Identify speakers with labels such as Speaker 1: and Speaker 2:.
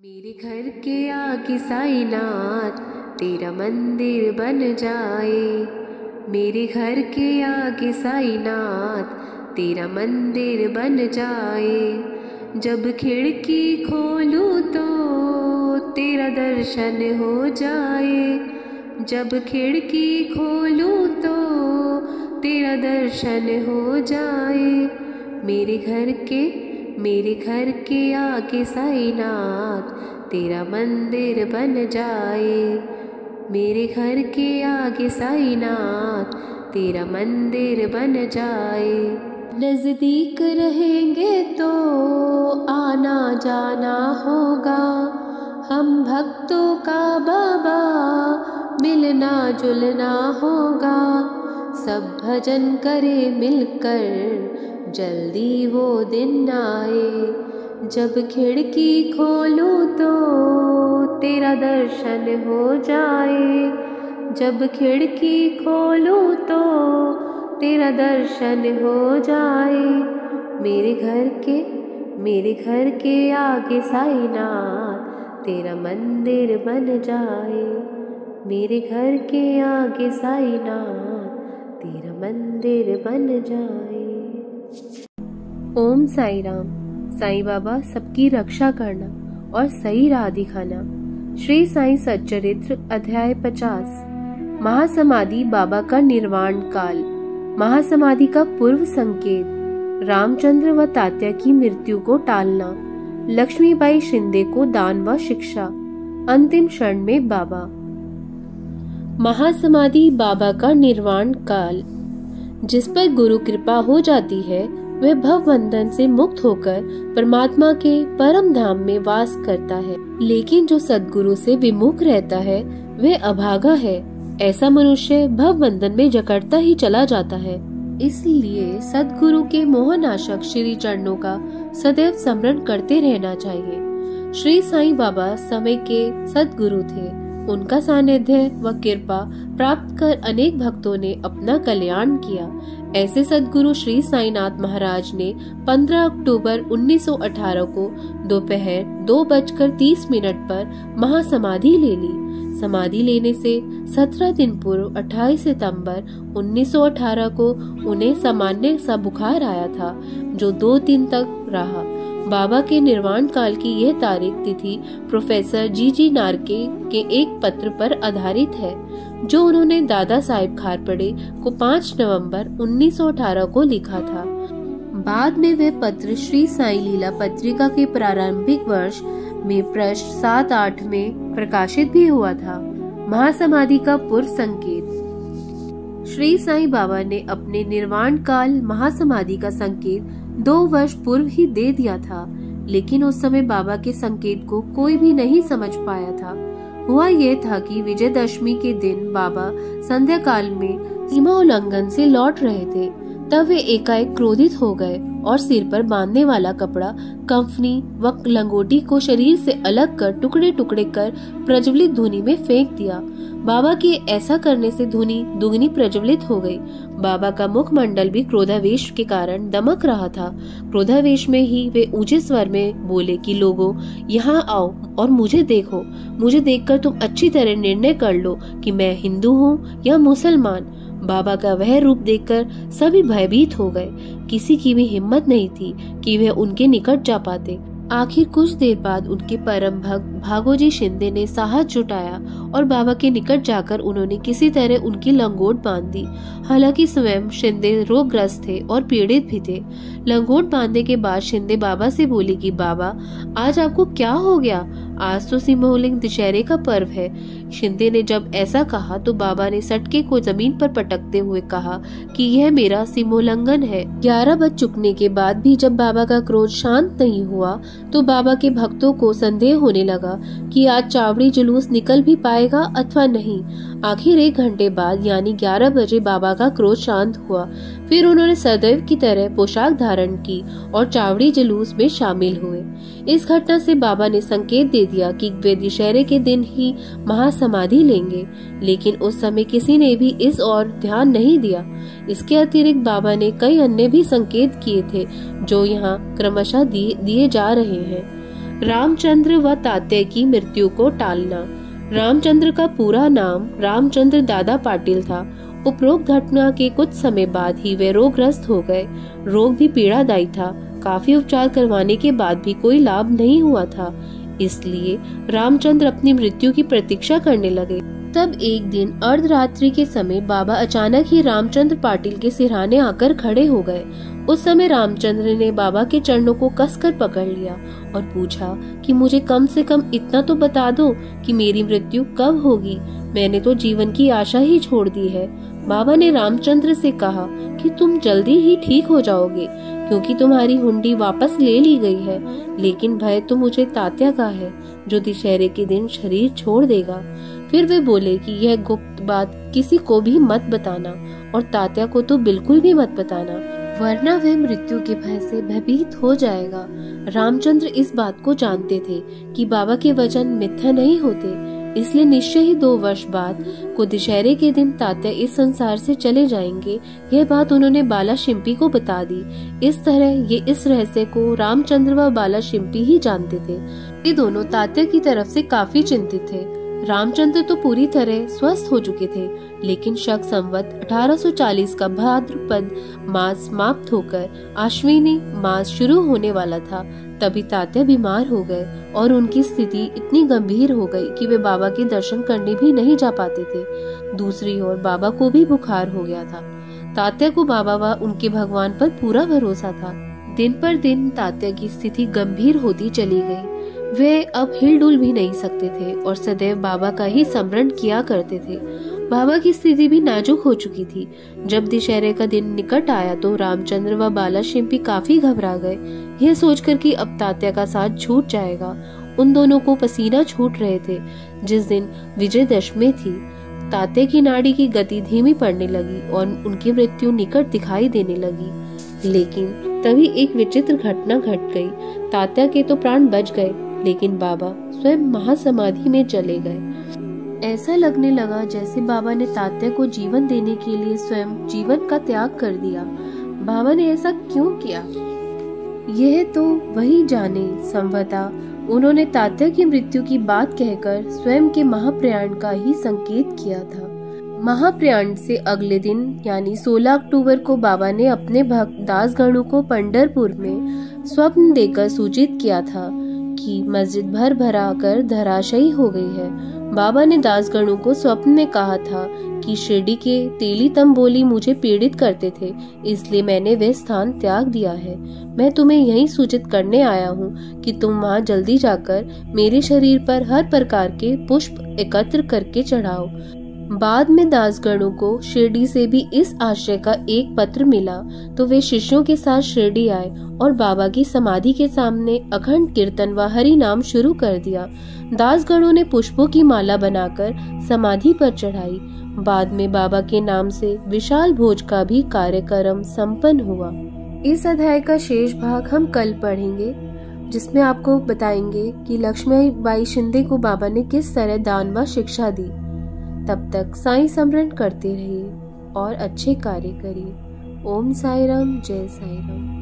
Speaker 1: मेरे घर के आगे साईनाथ तेरा मंदिर बन जाए। मेरे घर के आगे साईनाथ तेरा मंदिर बन जाए। जब खिड़की खोलूं तो तेरा दर्शन हो जाए। जब खिड़की खोलूं तो तेरा दर्शन हो जाए। मेरे घर के आगे साईनाथ तेरा मंदिर बन जाए। मेरे घर के आगे साईनाथ तेरा मंदिर बन जाए। नज़दीक रहेंगे तो आना जाना होगा, हम भक्तों का बाबा मिलना जुलना होगा। सब भजन करे मिलकर जल्दी वो दिन आए। जब खिड़की खोलूं तो तेरा दर्शन हो जाए। जब खिड़की खोलूं तो तेरा दर्शन हो जाए। मेरे घर के आगे साईनाथ तेरा मंदिर बन जाए। मेरे घर के आगे साईनाथ तेरा मंदिर बन जाए। ओम साई राम। साईं बाबा सबकी रक्षा करना और सही राह दिखाना। श्री साईं सच्चरित्र अध्याय 50। महासमाधि बाबा का निर्वाण काल। महासमाधि का पूर्व संकेत। रामचंद्र व तात्या की मृत्यु को टालना। लक्ष्मीबाई शिंदे को दान व शिक्षा। अंतिम क्षण में बाबा। महासमाधि बाबा का निर्वाण काल। जिस पर गुरु कृपा हो जाती है वह भव बंधन से मुक्त होकर परमात्मा के परम धाम में वास करता है। लेकिन जो सद्गुरु से विमुख रहता है वह अभागा है। ऐसा मनुष्य भव बंधन में जकड़ता ही चला जाता है। इसलिए सद्गुरु के मोहनाशक श्री चरणों का सदैव स्मरण करते रहना चाहिए। श्री साईं बाबा समय के सद्गुरु थे। उनका सानिध्य व कृपा प्राप्त कर अनेक भक्तों ने अपना कल्याण किया। ऐसे सद्गुरु श्री साईनाथ महाराज ने 15 अक्टूबर 1918 को दोपहर 2:30 पर महासमाधि ले ली। समाधि लेने से 17 दिन पूर्व 28 सितंबर 1918 को उन्हें सामान्य सा बुखार आया था, जो 2 दिन तक रहा। बाबा के निर्वाण काल की यह तारीख तिथि प्रोफेसर जी नार्के के एक पत्र पर आधारित है, जो उन्होंने दादा साहिब खारपड़े को 5 नवंबर 1918 को लिखा था। बाद में वह पत्र श्री साईं लीला पत्रिका के प्रारंभिक वर्ष में पृष्ठ 7-8 में प्रकाशित भी हुआ था। महासमाधि का पूर्व संकेत। श्री साईं बाबा ने अपने निर्वाण काल महासमाधि का संकेत 2 वर्ष पूर्व ही दे दिया था, लेकिन उस समय बाबा के संकेत को कोई भी नहीं समझ पाया था। हुआ यह था कि विजयदशमी के दिन बाबा संध्या काल में सीमा उल्लंघन से लौट रहे थे। तब वे एकाएक क्रोधित हो गए और सिर पर बांधने वाला कपड़ा, कंफनी व लंगोटी को शरीर से अलग कर टुकड़े टुकड़े कर प्रज्वलित धूनी में फेंक दिया। बाबा के ऐसा करने से धूनी दुगनी प्रज्वलित हो गई। बाबा का मुखमंडल भी क्रोधावेश के कारण दमक रहा था। क्रोधावेश में ही वे ऊंचे स्वर में बोले कि लोगों, यहाँ आओ और मुझे देखो। मुझे देखकर तुम अच्छी तरह निर्णय कर लो कि मैं हिंदू हूँ या मुसलमान। बाबा का वह रूप देखकर सभी भयभीत हो गए। किसी की भी हिम्मत नहीं थी कि वह उनके निकट जा पाते। आखिर कुछ देर बाद उनके परम भक्त भागोजी शिंदे ने साहस जुटाया और बाबा के निकट जाकर उन्होंने किसी तरह उनकी लंगोट बांध दी। हालांकि स्वयं शिंदे रोगग्रस्त थे और पीड़ित भी थे। लंगोट बांधने के बाद शिंदे बाबा से बोली कि बाबा, आज आपको क्या हो गया? आज तो सिमोलिंग दशहरे का पर्व है। शिंदे ने जब ऐसा कहा तो बाबा ने सटके को जमीन पर पटकते हुए कहा कि यह मेरा सिमोल्लंघन है। 11 बज चुकने के बाद भी जब बाबा का क्रोध शांत नहीं हुआ तो बाबा के भक्तों को संदेह होने लगा कि आज चावड़ी जुलूस निकल भी पाएगा अथवा नहीं। आखिर 1 घंटे बाद यानी 11 बजे बाबा का क्रोध शांत हुआ। फिर उन्होंने सदैव की तरह पोशाक धारण की और चावड़ी जुलूस में शामिल हुए। इस घटना से बाबा ने संकेत दे दिया कि वे दशहरे के दिन ही महासमाधि लेंगे, लेकिन उस समय किसी ने भी इस ओर ध्यान नहीं दिया। इसके अतिरिक्त बाबा ने कई अन्य भी संकेत किए थे जो यहाँ क्रमशः दिए जा रहे हैं। रामचंद्र व तात्या की मृत्यु को टालना। रामचंद्र का पूरा नाम रामचंद्र दादा पाटिल था। उपरोक्त घटना के कुछ समय बाद ही वे रोगग्रस्त हो गए। रोग भी पीड़ादायी था। काफी उपचार करवाने के बाद भी कोई लाभ नहीं हुआ था। इसलिए रामचंद्र अपनी मृत्यु की प्रतीक्षा करने लगे। तब एक दिन अर्धरात्रि के समय बाबा अचानक ही रामचंद्र पाटिल के सिरहाने आकर खड़े हो गए। उस समय रामचंद्र ने बाबा के चरणों को कसकर पकड़ लिया और पूछा कि मुझे कम से कम इतना तो बता दो कि मेरी मृत्यु कब होगी। मैंने तो जीवन की आशा ही छोड़ दी है। बाबा ने रामचंद्र से कहा कि तुम जल्दी ही ठीक हो जाओगे, क्योंकि तुम्हारी हुंडी वापस ले ली गई है। लेकिन भय तो मुझे तात्या का है, जो दशहरे के दिन शरीर छोड़ देगा। फिर वे बोले कि यह गुप्त बात किसी को भी मत बताना, और तात्या को तो बिल्कुल भी मत बताना, वरना वह मृत्यु के भय से भयभीत हो जाएगा। रामचंद्र इस बात को जानते थे कि बाबा के वचन मिथ्या नहीं होते, इसलिए निश्चय ही 2 वर्ष बाद को दशहरे के दिन तात्या इस संसार से चले जाएंगे। यह बात उन्होंने बाला शिंपी को बता दी। इस तरह ये इस रहस्य को रामचंद्र व बाला शिंपी ही जानते थे। ये दोनों तात्या की तरफ से काफी चिंतित थे। रामचंद्र तो पूरी तरह स्वस्थ हो चुके थे, लेकिन शक संवत 1840 का भाद्रपद मास समाप्त होकर आश्विनी मास शुरू होने वाला था। तभी तात्या बीमार हो गए और उनकी स्थिति इतनी गंभीर हो गई कि वे बाबा के दर्शन करने भी नहीं जा पाते थे। दूसरी ओर बाबा को भी बुखार हो गया था। तात्या को बाबा व उनके भगवान पर पूरा भरोसा था। दिन पर दिन तात्या की स्थिति गंभीर होती चली गई। वे अब हिलडुल भी नहीं सकते थे और सदैव बाबा का ही स्मरण किया करते थे। बाबा की स्थिति भी नाजुक हो चुकी थी। जब दशहरे का दिन निकट आया तो रामचंद्र व बाला शिंपी काफी घबरा गए, यह सोचकर कि अब तात्या का साथ छूट जाएगा। उन दोनों को पसीना छूट रहे थे। जिस दिन विजयदशमी थी, तात्या की नाड़ी की गति धीमी पड़ने लगी और उनकी मृत्यु निकट दिखाई देने लगी। लेकिन तभी एक विचित्र घटना घट गई। तात्या के तो प्राण बच गए, लेकिन बाबा स्वयं महासमाधि में चले गए। ऐसा लगने लगा जैसे बाबा ने तात्या को जीवन देने के लिए स्वयं जीवन का त्याग कर दिया। बाबा ने ऐसा क्यों किया, यह तो वही जाने। संभवतः उन्होंने तात्या की मृत्यु की बात कहकर स्वयं के महाप्रयाण का ही संकेत किया था। महाप्रयाण से अगले दिन यानी 16 अक्टूबर को बाबा ने अपने भक्त दासगणों को पंढरपुर में स्वप्न देकर सूचित किया था कि मस्जिद भर भरा कर धराशायी हो गई है। बाबा ने दासगणों को स्वप्न में कहा था कि शिरडी के तेली तंबोली मुझे पीड़ित करते थे, इसलिए मैंने वह स्थान त्याग दिया है। मैं तुम्हें यही सूचित करने आया हूँ कि तुम वहाँ जल्दी जाकर मेरे शरीर पर हर प्रकार के पुष्प एकत्र करके चढ़ाओ। बाद में दासगणों को शिरडी से भी इस आशय का एक पत्र मिला, तो वे शिष्यों के साथ शिरडी आए और बाबा की समाधि के सामने अखंड कीर्तन व हरि नाम शुरू कर दिया। दासगणों ने पुष्पों की माला बनाकर समाधि पर चढ़ाई। बाद में बाबा के नाम से विशाल भोज का भी कार्यक्रम संपन्न हुआ। इस अध्याय का शेष भाग हम कल पढ़ेंगे, जिसमें आपको बताएंगे कि लक्ष्मीबाई शिंदे को बाबा ने किस तरह दान व शिक्षा दी। तब तक साईं स्मरण करते रहिए और अच्छे कार्य करिए। ओम साई राम, जय साई राम।